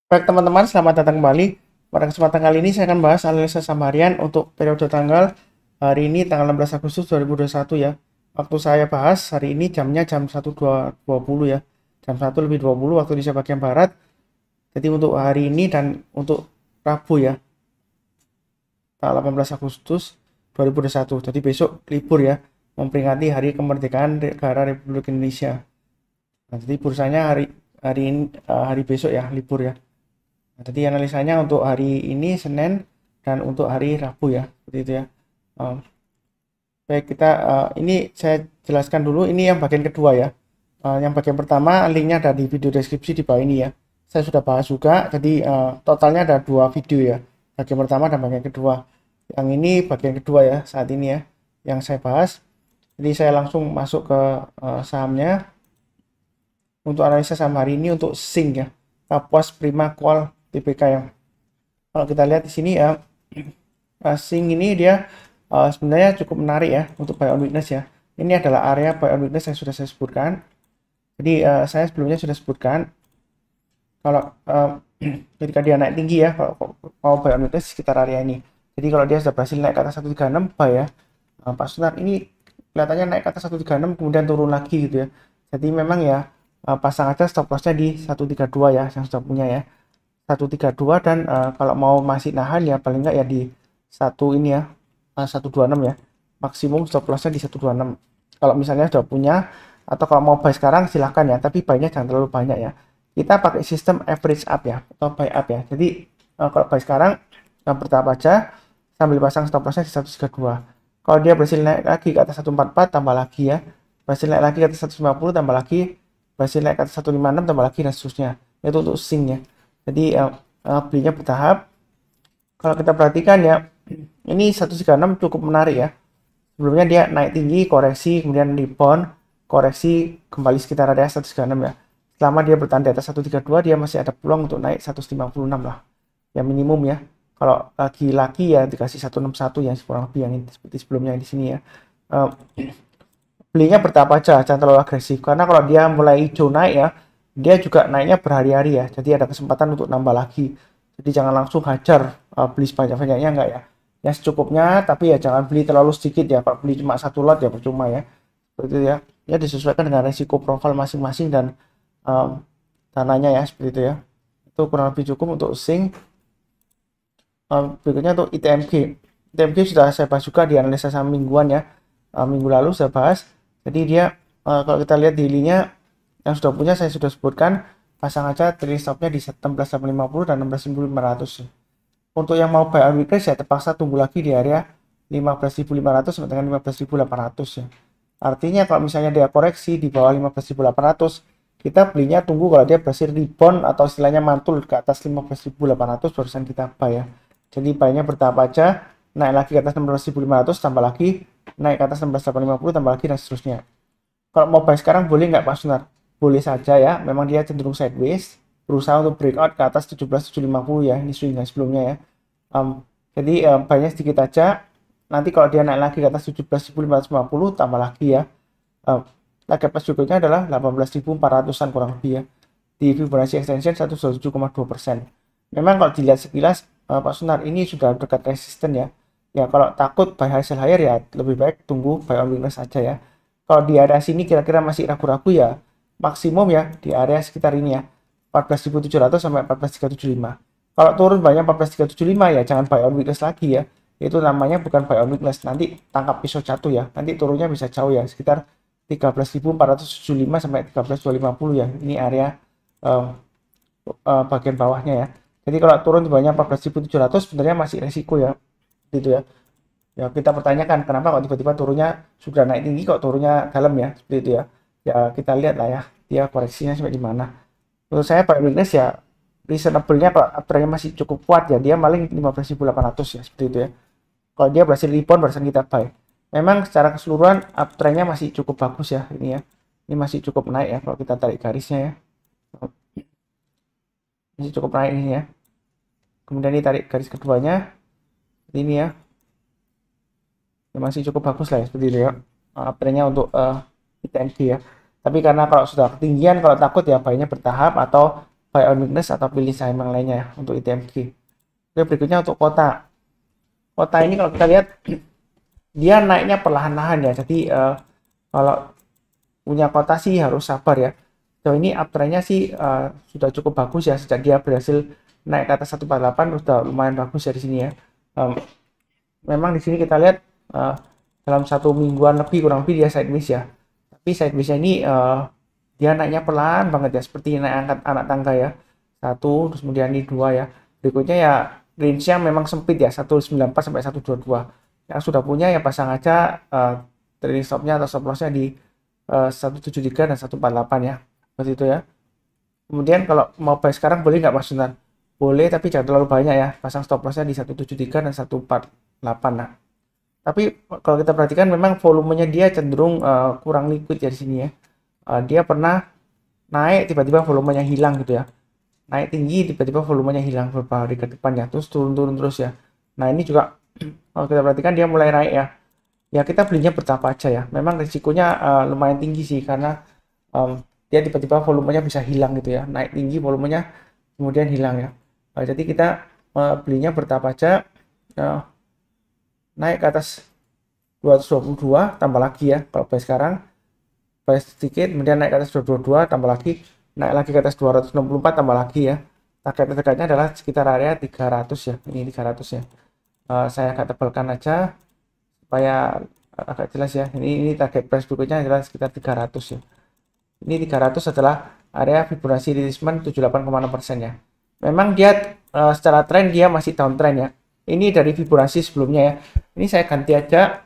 Baik teman-teman, selamat datang kembali. Pada kesempatan kali ini saya akan bahas analisa saham harian untuk periode tanggal hari ini tanggal 16 Agustus 2021 ya. Waktu saya bahas hari ini jamnya jam 1.20 ya. Jam 1 lebih 20 waktu Indonesia bagian Barat. Jadi untuk hari ini dan untuk Rabu ya, tanggal 18 Agustus 2021. Jadi besok libur ya, memperingati Hari Kemerdekaan Negara Republik Indonesia. Nah, jadi bursanya hari ini hari besok ya, libur ya. Nah, tadi analisanya untuk hari ini Senin dan untuk hari Rabu ya, seperti itu ya. Um, Baik, kita ini saya jelaskan dulu. Ini yang bagian kedua ya. Yang bagian pertama linknya ada di video deskripsi di bawah ini ya. Saya sudah bahas juga. Jadi totalnya ada dua video ya. Bagian pertama dan bagian kedua. Yang ini bagian kedua ya saat ini ya, yang saya bahas. Jadi saya langsung masuk ke sahamnya. Untuk analisa saham hari ini untuk Sing ya, Kapuas Prima Qual TPK ya. Kalau kita lihat di sini ya, Sing ini dia sebenarnya cukup menarik ya untuk buy on weakness ya. Ini adalah area buy on weakness yang sudah saya sebutkan. Jadi saya sebelumnya sudah sebutkan kalau ketika dia naik tinggi ya, kalau mau buy on weakness sekitar area ini. Jadi kalau dia sudah berhasil naik ke atas 136 buy ya, Pak Sunar ini kelihatannya naik ke atas 136 kemudian turun lagi gitu ya. Jadi memang ya pasang aja stop lossnya di 132 ya yang sudah punya ya, 132 dan kalau mau masih nahan ya paling enggak ya di satu ini ya, 126 ya, maksimum stop lossnya di 126 kalau misalnya sudah punya, atau kalau mau buy sekarang silahkan ya, tapi buy-nya jangan terlalu banyak ya. Kita pakai sistem average up ya atau buy up ya. Jadi kalau buy sekarang bertahap aja sambil pasang stop lossnya di 132. Kalau dia berhasil naik lagi ke atas 144 tambah lagi ya, berhasil naik lagi ke atas 150 tambah lagi, berhasil naik ke atas 156 tambah lagi dan seterusnya. Itu untuk Sing ya. Jadi belinya bertahap. Kalau kita perhatikan ya, ini 136 cukup menarik ya. Sebelumnya dia naik tinggi, koreksi, kemudian rebound, koreksi kembali sekitar area 136 ya. Selama dia bertahan di atas 132, dia masih ada peluang untuk naik 156 lah. Ya minimum ya. Kalau lagi-lagi ya dikasih 161 yang kurang lebih yang seperti sebelumnya di sini ya. Belinya bertahap aja, jangan terlalu agresif. Karena kalau dia mulai hijau naik ya, dia juga naiknya berhari-hari ya. Jadi ada kesempatan untuk nambah lagi. Jadi jangan langsung hajar beli sebanyak-banyaknya enggak ya. Ya secukupnya, tapi ya jangan beli terlalu sedikit ya. Kalau beli cuma satu lot ya percuma ya. Seperti itu ya. Ya disesuaikan dengan resiko profil masing-masing dan dananya ya, seperti itu ya. Itu kurang lebih cukup untuk Sing. Berikutnya untuk ITMG. ITMG sudah saya bahas juga di analisa saham mingguan ya. Minggu lalu saya bahas. Jadi dia kalau kita lihat daily-nya yang sudah punya saya sudah sebutkan, pasang aja trailing stop-nya di 16.850 dan 16.500. Untuk yang mau buy on weakness ya terpaksa tunggu lagi di area 15.500 sampai dengan 15.800 ya. Artinya kalau misalnya dia koreksi di bawah 15.800, kita belinya tunggu kalau dia berhasil rebound atau istilahnya mantul ke atas 15.800 barusan kita buy ya. Jadi buy-nya bertahap aja, naik lagi ke atas 16.500 tambah lagi, naik ke atas 16.850 tambah lagi dan seterusnya. Kalau mau buy sekarang boleh nggak Pak Sunar? Boleh saja ya, memang dia cenderung sideways, berusaha untuk breakout ke atas 17.750 ya, ini swing sebelumnya ya. Jadi buy-nya sedikit aja, nanti kalau dia naik lagi ke atas 17.550 tambah lagi ya. Target plus berikutnya adalah 18.400-an kurang lebih ya, di Fibonacci extension 127,2%. Memang kalau dilihat sekilas Pak Sunar ini sudah dekat resisten ya. Ya kalau takut buy high sell higher ya lebih baik tunggu buy on weakness aja ya. Kalau di area sini kira-kira masih ragu-ragu ya, maksimum ya di area sekitar ini ya, 14.700 sampai 14.375. Kalau turun banyak 14.375 ya jangan buy on weakness lagi ya. Itu namanya bukan buy on weakness, nanti tangkap pisau jatuh ya. Nanti turunnya bisa jauh ya, sekitar 13.475 sampai 13.250 ya. Ini area bagian bawahnya ya. Jadi kalau turun di bawahnya 14.700 sebenarnya masih resiko ya. Gitu ya. Ya kita pertanyakan kenapa kok tiba-tiba turunnya sudah naik tinggi kok turunnya dalam ya, seperti itu ya. Ya kita lihat lah ya, dia koreksinya sampai di mana. Menurut saya Pak Weakness ya reasonable-nya kalau uptrend masih cukup kuat ya, dia maling 15.800 ya, seperti itu ya. Kalau dia berhasil rebound barusan kita buy. Memang secara keseluruhan uptrend-nya masih cukup bagus ya ini ya. Ini masih cukup naik ya kalau kita tarik garisnya ya. Masih cukup naik ini ya. Kemudian ditarik garis keduanya ini ya. Masih cukup bagus lah ya seperti itu ya. Uptrend-nya untuk ITNG ya. Tapi karena kalau sudah ketinggian, kalau takut ya buy-nya bertahap atau buy on weakness atau pilih saham yang lainnya ya untuk ITMG. Oke, berikutnya untuk kota. Kota ini kalau kita lihat dia naiknya perlahan-lahan ya. Jadi kalau punya kota sih harus sabar ya. So ini uptrendnya sih sudah cukup bagus ya sejak dia berhasil naik ke atas 148 sudah lumayan bagus ya di sini ya. Memang di sini kita lihat dalam 1 mingguan lebih kurang lebih dia sideways ya. Tapi sidewaysnya ini dia naiknya pelan banget ya, seperti naik angkat anak tangga ya. Satu, terus kemudian ini 2 ya. Berikutnya ya range-nya memang sempit ya, 194 sampai 122. Yang sudah punya ya pasang aja trading stop-nya atau stop loss-nya di 173 dan 148 ya. Seperti itu ya. Kemudian kalau mau buy sekarang boleh nggak Mas Sunan? Boleh, tapi jangan terlalu banyak ya. Pasang stop loss-nya di 173 dan 148. Nah, tapi kalau kita perhatikan memang volumenya dia cenderung kurang liquid ya di sini ya. Dia pernah naik tiba-tiba volumenya hilang gitu ya. Naik tinggi tiba-tiba volumenya hilang beberapa hari ke depan ya, terus turun-turun terus ya. Nah ini juga kalau kita perhatikan dia mulai naik ya. Ya kita belinya bertahap aja ya. Memang risikonya lumayan tinggi sih karena dia tiba-tiba volumenya bisa hilang gitu ya. Naik tinggi volumenya kemudian hilang ya. Jadi kita belinya bertahap aja. Naik ke atas 222 tambah lagi ya. Kalau buy sekarang buy sedikit kemudian naik ke atas 222 tambah lagi, naik lagi ke atas 264 tambah lagi ya. Target terdekatnya adalah sekitar area 300 ya. Ini 300 ya. Saya akan tebalkan aja supaya agak jelas ya. Ini target price berikutnya adalah sekitar 300 ya. Ini 300 adalah area Fibonacci retracement 78,6% ya. Memang dia secara tren dia masih downtrend ya. Ini dari Fibonacci sebelumnya ya. Ini saya ganti aja.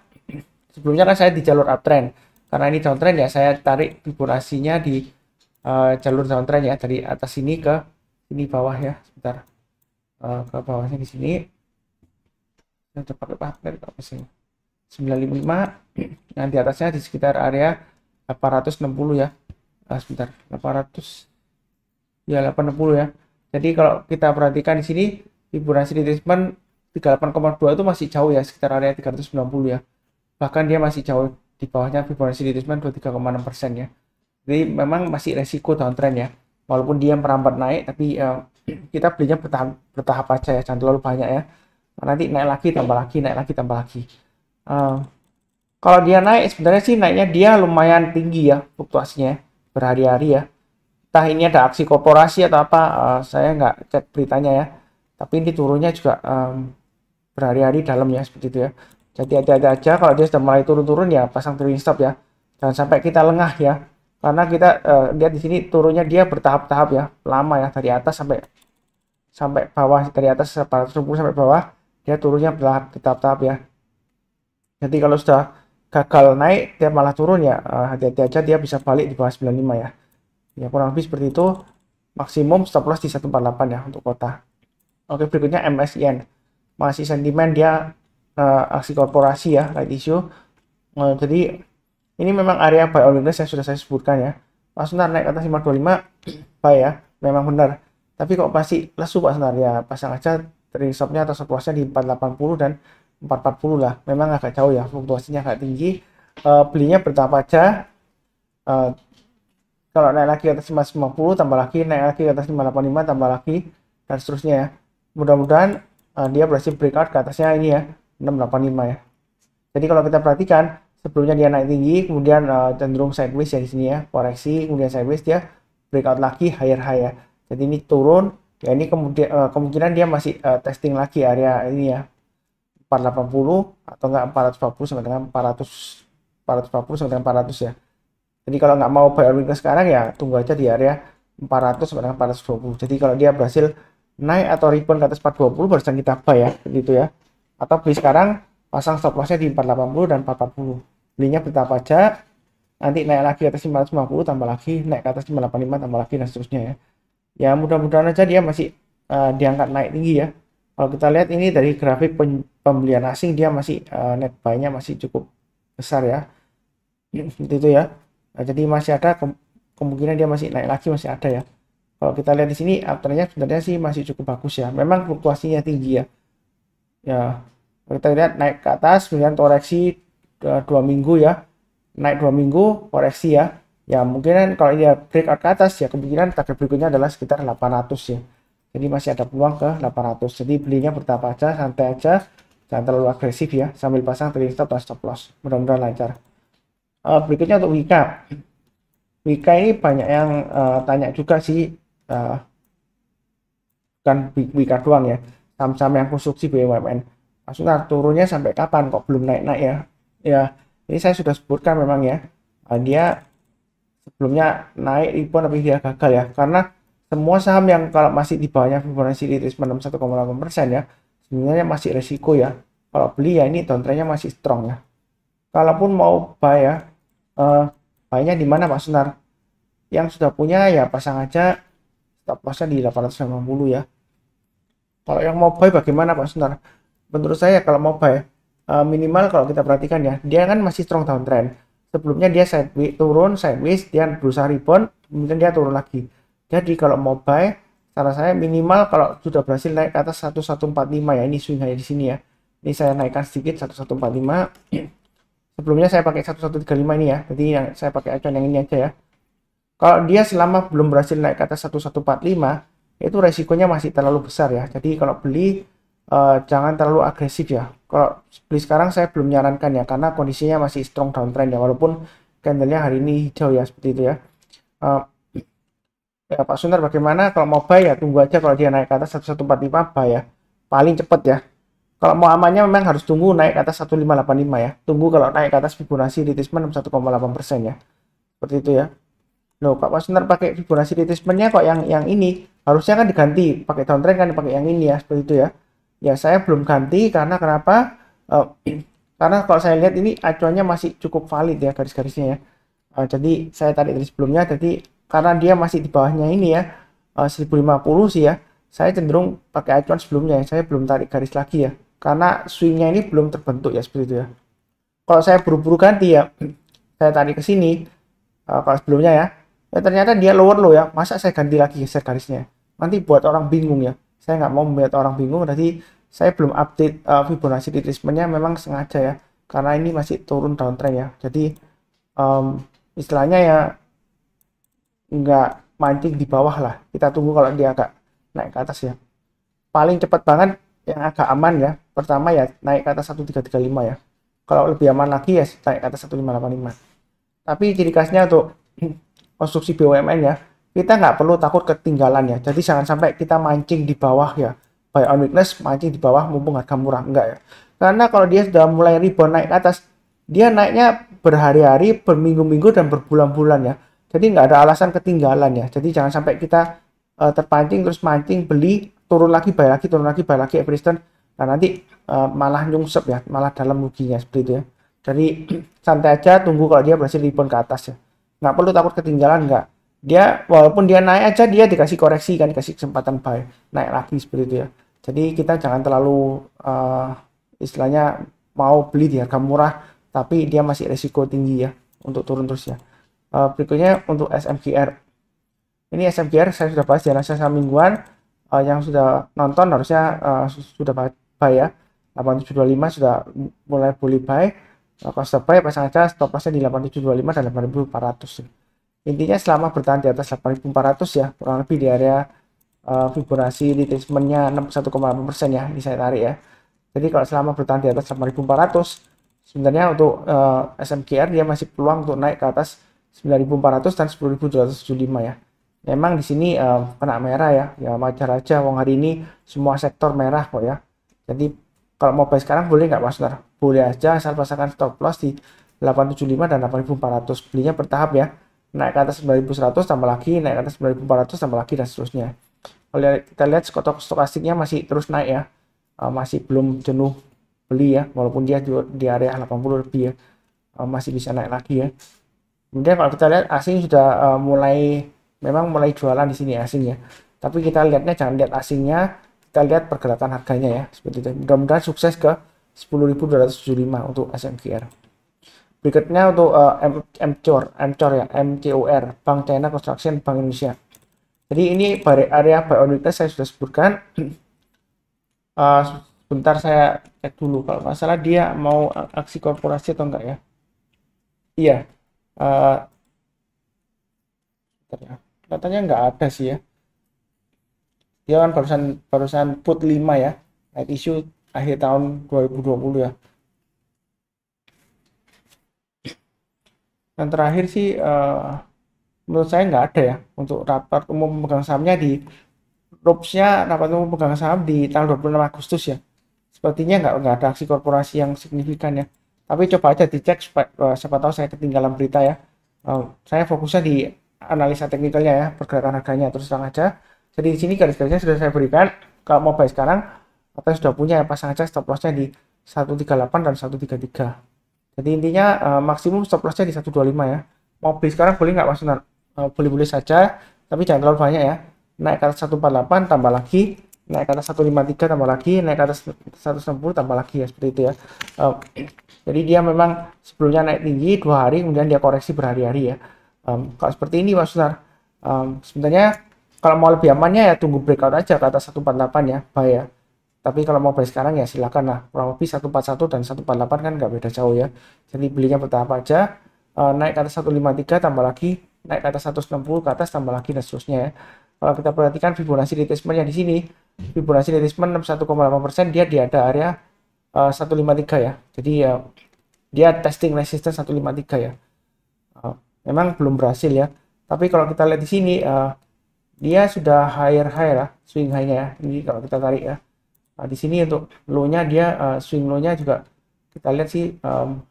Sebelumnya kan saya di jalur uptrend. Karena ini downtrend ya, saya tarik Fibonacci-nya di jalur downtrend ya, dari atas sini ke sini bawah ya. Sebentar. Ke bawahnya di sini. Saya coba pakai magnet apa sih? 955. Nah, di atasnya di sekitar area 860 ya. Sebentar. 800 ya 860 ya. Jadi kalau kita perhatikan di sini Fibonacci retracement 38,2 itu masih jauh ya, sekitar area 390 ya. Bahkan dia masih jauh di bawahnya Fibonacci retracement 23,6% ya. Jadi memang masih resiko downtrend ya. Walaupun dia merambat naik, tapi kita belinya bertahap aja ya, jangan terlalu banyak ya. Nanti naik lagi tambah lagi, naik lagi tambah lagi. Kalau dia naik sebenarnya sih naiknya dia lumayan tinggi ya fluktuasinya berhari-hari ya. Entah ini ada aksi korporasi atau apa, saya nggak cek beritanya ya. Tapi ini turunnya juga berhari-hari dalam ya seperti itu ya. Jadi hati-hati aja kalau dia sudah mulai turun-turun ya pasang trading stop ya. Jangan sampai kita lengah ya. Karena kita lihat di sini turunnya dia bertahap-tahap ya, lama ya, dari atas sampai bawah, dari atas 410 sampai bawah dia turunnya bertahap-tahap ya. Jadi kalau sudah gagal naik dia malah turun ya, hati-hati aja, dia bisa balik di bawah 95 ya. Ya kurang lebih seperti itu. Maksimum stop loss di 148 ya untuk kota. Oke, berikutnya MSIN. Masih sentimen dia aksi korporasi ya, right issue. Jadi ini memang area buy on weakness yang sudah saya sebutkan ya. Pas Sunar naik ke atas 525 buy ya, memang benar. Tapi kok masih lesu Pak Sunar ya, pasang aja trading stop-nya atau stop loss-nya di 480 dan 440 lah. Memang agak jauh ya, fluktuasinya agak tinggi. Belinya bertahap aja. Kalau naik lagi ke atas 550 tambah lagi, naik lagi ke atas 585 tambah lagi, dan seterusnya ya. Mudah-mudahan dia berhasil breakout ke atasnya ini ya, 685 ya. Jadi kalau kita perhatikan sebelumnya dia naik tinggi, kemudian cenderung sideways ya di sini ya, koreksi, kemudian sideways, dia breakout lagi higher high ya. Jadi ini turun ya, ini kemudian kemungkinan dia masih testing lagi area ini ya, 480 atau enggak 440 sampai dengan 440 sampai dengan 400 ya. Jadi kalau nggak mau buy on weakness sekarang ya tunggu aja di area 400 sampai dengan 420. Jadi kalau dia berhasil naik atau rebound ke atas 420 barusan kita buy ya, gitu ya. Atau beli sekarang, pasang stop loss-nya di 480 dan 440. Belinya bertahap aja, nanti naik lagi ke atas 550 tambah lagi, naik ke atas 585 tambah lagi, dan seterusnya ya. Ya mudah-mudahan aja dia masih diangkat naik tinggi ya. Kalau kita lihat ini dari grafik pembelian asing, dia masih net buy-nya masih cukup besar ya. Seperti itu ya. Nah, jadi masih ada kemungkinan dia masih naik lagi, masih ada ya. Kalau kita lihat di sini uptrendnya sebenarnya sih masih cukup bagus ya. Memang fluktuasinya tinggi ya. Ya, kita lihat naik ke atas, kemudian koreksi 2 minggu ya. Naik 2 minggu, koreksi ya. Ya mungkin kalau dia breakout ke atas ya kemungkinan target berikutnya adalah sekitar 800 ya. Jadi masih ada peluang ke 800. Jadi belinya bertahap aja, santai aja, jangan terlalu agresif ya, sambil pasang trailing stop dan stop loss. Mudah-mudahan lancar. Berikutnya untuk Wika. Wika ini banyak yang tanya juga sih, kan Wika doang ya, saham-saham yang konstruksi BUMN. Maksudnya turunnya sampai kapan kok belum naik-naik ya? Ya, ini saya sudah sebutkan memang ya, dia sebelumnya naik rebound tapi dia gagal ya, karena semua saham yang kalau masih di bawahnya Fibonacci retracement 61,8% ya, sebenarnya masih resiko ya. Kalau beli ya ini downtrendnya masih strong ya. Kalaupun mau buy ya, buy-nya di mana Pak Sunar? Yang sudah punya ya pasang aja stop loss-nya di 880 ya. Kalau yang mau buy bagaimana Pak Sunar? Menurut saya kalau mau buy, minimal kalau kita perhatikan ya, dia kan masih strong downtrend. Sebelumnya dia sideways, turun sideways, dia berusaha rebound, kemudian dia turun lagi. Jadi kalau mau buy, saran saya minimal kalau sudah berhasil naik ke atas 1145 ya, ini swing high di sini ya. Ini saya naikkan sedikit 1145. Sebelumnya saya pakai 1135 ini ya, jadi yang saya pakai acuan yang ini aja ya. Kalau dia selama belum berhasil naik ke atas 1145, itu resikonya masih terlalu besar ya. Jadi kalau beli jangan terlalu agresif ya. Kalau beli sekarang saya belum menyarankan ya, karena kondisinya masih strong downtrend ya, walaupun candlenya hari ini hijau ya, seperti itu ya. Ya Pak Sunar bagaimana kalau mau buy ya tunggu aja, kalau dia naik ke atas 1145 buy ya. Paling cepet ya. Kalau mau amannya memang harus tunggu naik ke atas 1585 ya. Tunggu kalau naik ke atas Fibonacci retracement 61,8% ya. Seperti itu ya. Loh, Pak Sunar pakai Fibonacci retracement-nya kok yang ini? Harusnya kan diganti, pakai downtrend kan dipakai yang ini ya, seperti itu ya. Ya saya belum ganti karena kenapa? Karena kalau saya lihat ini acuannya masih cukup valid ya garis-garisnya ya. Jadi saya tarik dari sebelumnya, jadi karena dia masih di bawahnya ini ya, 1050 sih ya. Saya cenderung pakai acuan sebelumnya ya. Saya belum tarik garis lagi ya. Karena swingnya ini belum terbentuk ya, seperti itu ya. Kalau saya buru-buru ganti ya, saya tarik ke sini. Kalau sebelumnya ya, ternyata dia lower low ya. Masa saya ganti lagi geser garisnya? Nanti buat orang bingung ya. Saya nggak mau membuat orang bingung. Jadi saya belum update Fibonacci retracement-nya memang sengaja ya. Karena ini masih turun downtrend ya. Jadi istilahnya ya nggak mancing di bawah lah. Kita tunggu kalau dia agak naik ke atas ya. Paling cepat banget yang agak aman ya. Pertama ya naik ke atas 1335 ya. Kalau lebih aman lagi ya naik ke atas 1585. Tapi ciri khasnya untuk konstruksi BUMN ya, kita nggak perlu takut ketinggalan ya. Jadi jangan sampai kita mancing di bawah ya. Buy on weakness, mancing di bawah mumpung harga murah. Enggak ya. Karena kalau dia sudah mulai rebound naik ke atas, dia naiknya berhari-hari, berminggu-minggu, dan berbulan-bulan ya. Jadi nggak ada alasan ketinggalan ya. Jadi jangan sampai kita terpancing terus mancing beli, turun lagi buy lagi, turun lagi buy lagi every turn. Nah nanti malah nyungsep ya, malah dalam ruginya seperti itu ya. Jadi santai aja, tunggu kalau dia berhasil rebound ke atas ya. Nggak perlu takut ketinggalan, nggak. Dia walaupun dia naik aja, dia dikasih koreksi kan, dikasih kesempatan buy, naik lagi seperti itu ya. Jadi kita jangan terlalu istilahnya mau beli di harga murah, tapi dia masih resiko tinggi ya untuk turun terus ya. Berikutnya untuk SMGR. Ini SMGR saya sudah bahas di analisa saham mingguan. Yang sudah nonton harusnya sudah buy ya. 8725 sudah mulai boleh buy. Kalau sudah buy pasang aja stop loss-nya di 8725 dan 8400. Intinya selama bertahan di atas 8400 ya, kurang lebih di area Fibonacci retracement-nya 61,8% ya, ini saya tarik ya. Jadi kalau selama bertahan di atas 8400, sebenarnya untuk SMGR dia masih peluang untuk naik ke atas 9400 dan 10275 ya. Memang di sini kena merah ya, ya wajar aja, wong hari ini semua sektor merah kok ya. Jadi kalau mau buy sekarang boleh nggak Mas Nar? Boleh aja asal pasangkan stop loss di 875 dan 8400. Belinya bertahap ya. Naik ke atas 9100 tambah lagi, naik ke atas 9400 tambah lagi dan seterusnya. Kalau kita lihat stokastiknya masih terus naik ya. Masih belum jenuh beli ya, walaupun dia di area 80 lebih ya. Masih bisa naik lagi ya. Kemudian kalau kita lihat asing sudah memang mulai jualan di sini asing ya. Tapi kita lihatnya jangan lihat asingnya, kita lihat pergerakan harganya ya, seperti itu. Mudah-mudahan sukses ke 10.275 untuk SMGR. Berikutnya untuk MCOR ya, MCOR, Bank China Construction Bank Indonesia. Jadi ini area buy on weakness saya sudah sebutkan. Sebentar saya cek dulu, kalau nggak salah dia mau aksi korporasi atau enggak ya. Iya, Katanya nggak ada sih ya. Dia kan barusan put 5 ya, naik isu akhir tahun 2020 ya. Dan terakhir sih menurut saya nggak ada ya untuk rapat umum pemegang sahamnya di RUPS-nya, rapat umum pemegang saham di tanggal 26 Agustus ya. Sepertinya nggak ada aksi korporasi yang signifikan ya. Tapi coba aja dicek supaya siapa tahu saya ketinggalan berita ya. Saya fokusnya di analisa teknikalnya ya, pergerakan harganya terus terang aja. Jadi di sini garis-garisnya sudah saya berikan. Kalau mau buy sekarang, kita sudah punya ya, pasang aja stop loss-nya di 138 dan 133. Jadi intinya maksimum stop loss-nya di 125 ya. Mau beli sekarang boleh nggak Mas Sunar? Boleh-boleh saja, tapi jangan terlalu banyak ya. Naik ke atas 148 tambah lagi, naik ke atas 153 tambah lagi, naik ke atas 160 tambah lagi ya, seperti itu ya. Jadi dia memang sebelumnya naik tinggi 2 hari, kemudian dia koreksi berhari-hari ya. Kalau seperti ini Mas Sunar, sebenarnya kalau mau lebih amannya ya tunggu breakout aja ke atas 148 ya, buy ya. Tapi kalau mau beli sekarang ya silakan lah, kurang lebih 141 dan 148 kan nggak beda jauh ya. Jadi belinya bertahap aja, naik ke atas 153 tambah lagi, naik ke atas 160 ke atas tambah lagi dan seterusnya ya. Kalau kita perhatikan Fibonacci retracement-nya di sini, Fibonacci retracement 61,8%, dia di ada area 153 ya. Jadi dia testing resistance 153 ya. Memang belum berhasil ya. Tapi kalau kita lihat di sini dia sudah higher high lah, swing high-nya ya. Ini kalau kita tarik ya. Di sini untuk low-nya dia swing low-nya juga kita lihat sih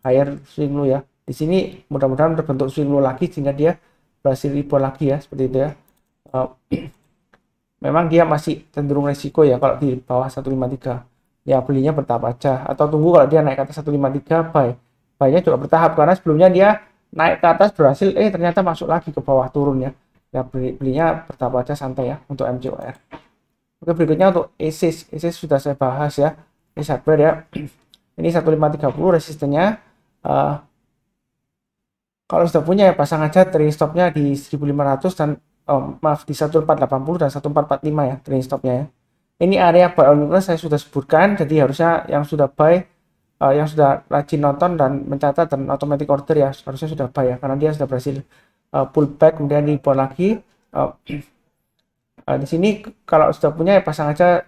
higher swing low ya. Di sini mudah-mudahan terbentuk swing low lagi sehingga dia berhasil rebound lagi ya, seperti itu ya. Memang dia masih cenderung resiko ya kalau di bawah 153. Ya belinya bertahap aja atau tunggu kalau dia naik ke atas 153 buy. Buy-nya juga bertahap karena sebelumnya dia naik ke atas berhasil ternyata masuk lagi ke bawah turun ya. Ya belinya bertahap aja santai ya untuk MCOR. Oke, berikutnya untuk ESIS. ESIS sudah saya bahas ya. Ini hardware ya. Ini 1530 resistennya. Kalau sudah punya ya pasang aja trailing stopnya di 1500 dan maaf di 1480 dan 1445 ya trailing stopnya ya. Ini area buy on weakness saya sudah sebutkan, jadi harusnya yang sudah buy, yang sudah rajin nonton dan mencatat dan automatic order ya harusnya sudah buy ya, karena dia sudah berhasil pullback kemudian rebound lagi. Di sini kalau sudah punya ya pasang aja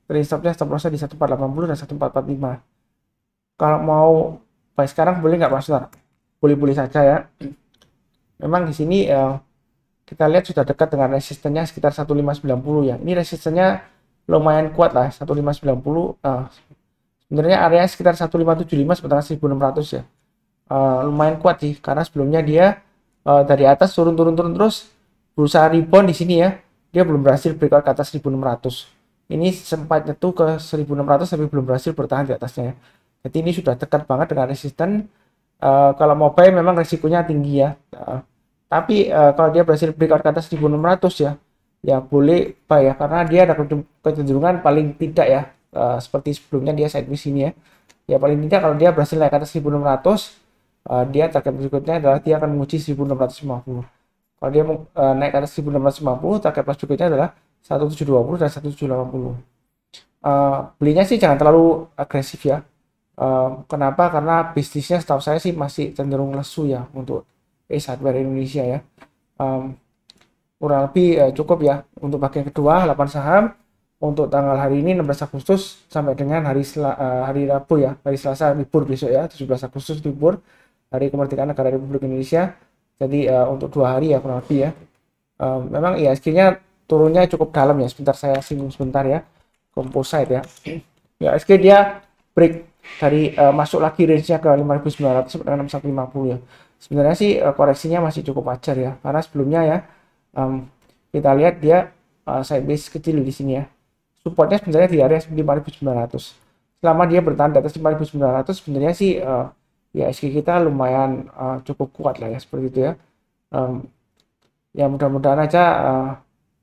trailing stopnya, stop lossnya di 1480 dan 1445. Kalau mau buy sekarang boleh nggak Mas Sunar? Boleh-boleh saja ya. Memang di sini kita lihat sudah dekat dengan resistennya sekitar 1590 ya. Ini resistennya lumayan kuat lah 1590. Sebenarnya area sekitar 1575 sementara 1600 ya. Lumayan kuat sih karena sebelumnya dia dari atas turun terus berusaha rebound di sini ya. Dia belum berhasil breakout ke atas 1600. Ini sempat nyetu ke 1600 tapi belum berhasil bertahan di atasnya ya. Jadi ini sudah dekat banget dengan resisten. Kalau mau buy memang resikonya tinggi ya. Tapi kalau dia berhasil breakout ke atas 1600 ya boleh buy ya, karena dia ada kecenderungan paling tidak ya seperti sebelumnya dia sideways ini ya. Ya paling tidak kalau dia berhasil naik ke atas 1600, dia target berikutnya adalah dia akan menguji 1650. Kalau dia naik ke atas 1650, target plus berikutnya adalah 1720 dan 1780. Belinya sih jangan terlalu agresif ya. Kenapa? Karena bisnisnya setahu saya sih masih cenderung lesu ya untuk ACE Hardware Indonesia ya. Kurang lebih cukup ya untuk bagian kedua 8 saham untuk tanggal hari ini 16 Agustus sampai dengan hari Rabu ya, hari Selasa libur besok ya, 17 Agustus libur, hari kemerdekaan negara Republik Indonesia. Jadi untuk 2 hari ya kurang lebih ya. Memang IHSG-nya turunnya cukup dalam ya, sebentar saya singgung sebentar ya. Composite ya. IHSG dia break dari masuk lagi range-nya ke 5.900 sampai dengan 6.150 ya. Sebenarnya sih koreksinya masih cukup wajar ya, karena sebelumnya ya kita lihat dia sideways kecil di sini ya. Supportnya sebenarnya di area 5.900. Selama dia bertahan di atas 5.900 sebenarnya sih ya IHSG kita lumayan cukup kuat lah ya, seperti itu ya. Ya mudah-mudahan aja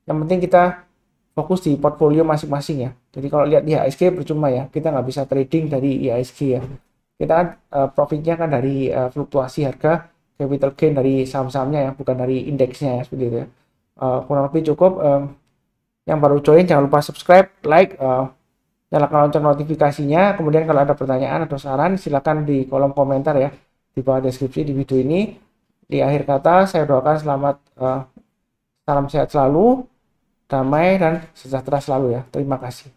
yang penting kita fokus di portfolio masing-masing ya. Jadi kalau lihat di IHSG percuma ya, kita nggak bisa trading dari IHSG ya. Kita kan profitnya kan dari fluktuasi harga, capital gain dari saham-sahamnya ya, bukan dari indeksnya ya, seperti itu ya. Kurang lebih cukup. Yang baru join jangan lupa subscribe, like, nyalakan lonceng notifikasinya. Kemudian kalau ada pertanyaan atau saran silakan di kolom komentar ya, di bawah deskripsi di video ini. Di akhir kata saya doakan selamat Salam sehat selalu, damai dan sejahtera selalu ya. Terima kasih.